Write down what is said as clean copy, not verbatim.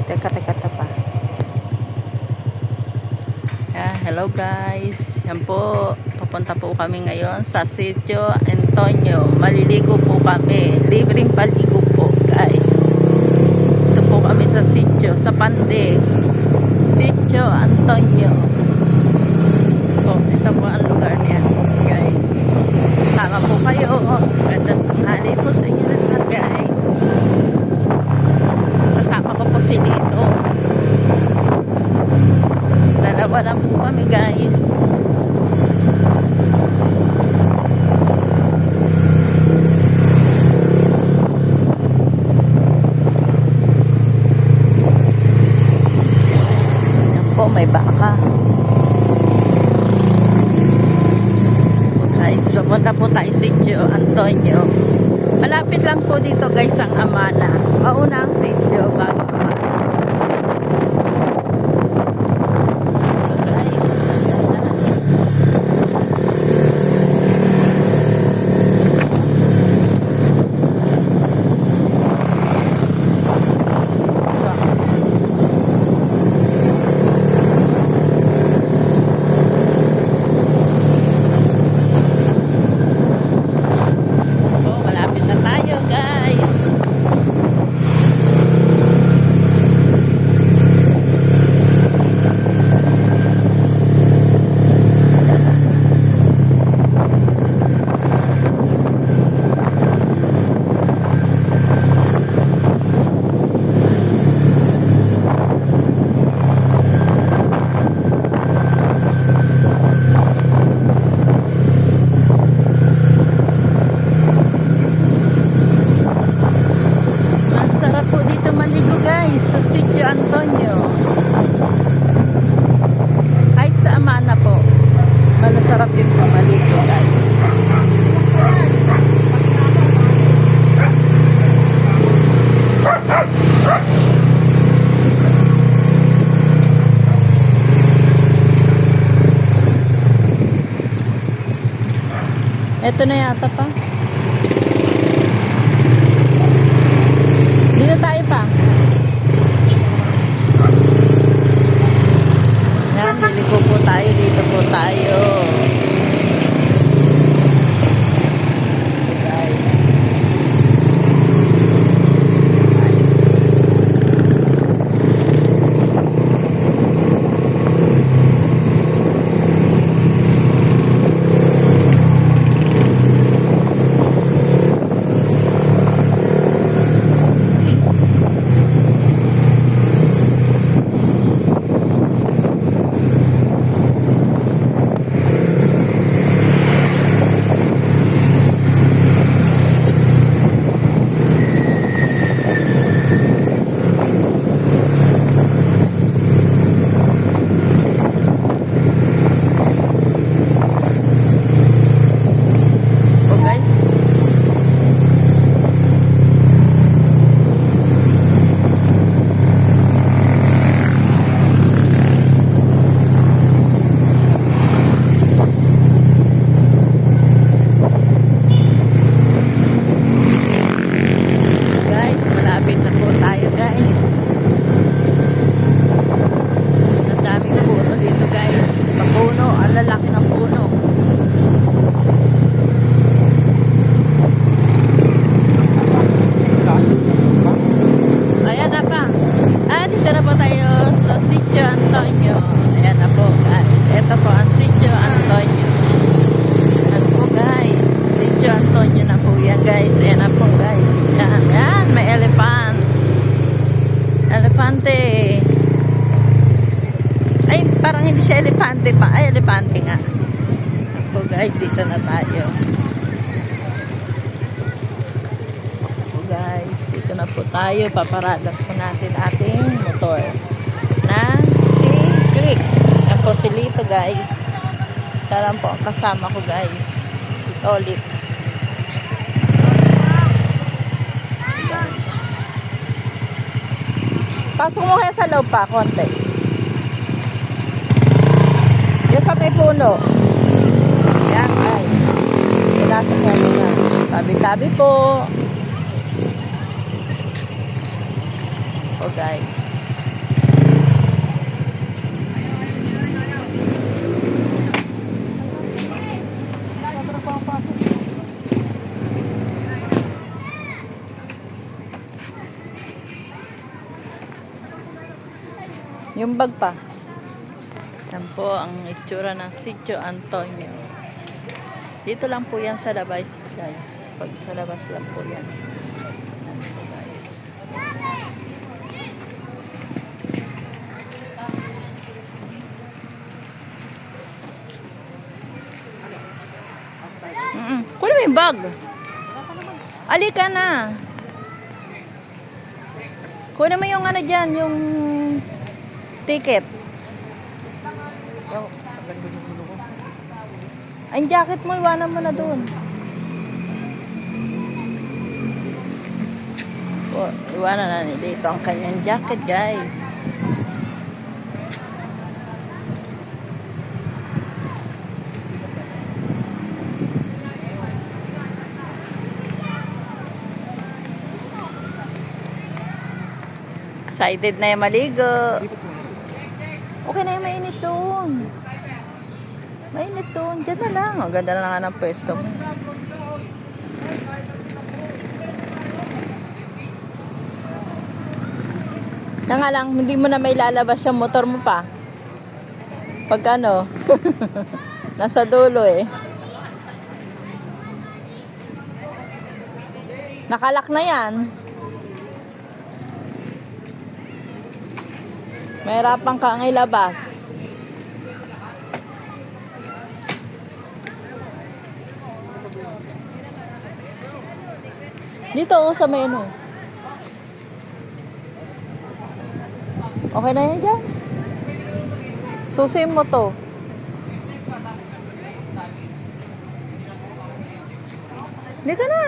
Teka pa. Hello guys. Yan po. Papunta po kami ngayon sa Sitio Antonio. Maliligo po kami. Libreng paligo po guys. Ito po kami sa Sitio. Sa Pandig. Sitio Antonio. Ito po ang lugar niya guys. Sama po kayo. Gandang tanghali po sa inyo lahat guys. Kasama ko po si Lito. Dalawa lang po kami guys. Yan po, may baka. Guys, pupunta po tayo sa Sitio Antonio. Malapit lang po dito guys ang Amana. Mauna ang sitio bago Amana. Sa Sitio Antonio. Kahit sa Amana po, malasarap din po maligo guys. Ito na yata pa. Dito tayo pa. Liliko po tayo, dito po tayo. Guys. Lalaki ng puno. Ayan na pa. Dito na po tayo sa Sitio Antonio. Ayan na po guys. Ito po ang Sitio Antonio. Ayan po guys. Sitio Antonio na po yan guys. Ayan na po guys. Yan. May elephant. Elefante. Ay, parang hindi siya elepante pa. Ay, elepante nga. Ako guys, dito na tayo. Ako guys, dito na po tayo. Paparada po natin ating motor. Na si Click. Ako si Lito guys. Siya lang po ang kasama ko guys. Si Tolitz. Guys. Pasok mo kaya sa loob pa, konti. Yan sa may puno. Yan guys. Pinasakyan na. Tabi-tabi po. Oh guys. Yung bag pa. Yan po ang itsura ng Sitio Antonio. Dito lang po yan sa labas, guys. Pag sa labas lang po yan. Yan po, guys. Kunin mo yung bag. Alika na. Kunin mo yung ano dyan, yung ticket. Ay, yung jacket mo, iwanan mo na doon. Oh, iwanan na dito ang kanyang jacket, guys. Excited na yung maligo. Okay na yung mainit doon. Mainit doon. Diyan na lang. Ang ganda na lang ng pwesto mo. Na nga lang, hindi mo na may lalabas yung motor mo pa. Pag ano, nasa dulo eh. Nakalak na yan. Mahirapan ka ang ilabas. Dito sa may ano. Okay na yan dyan. Susiin mo to. Hindi ka na.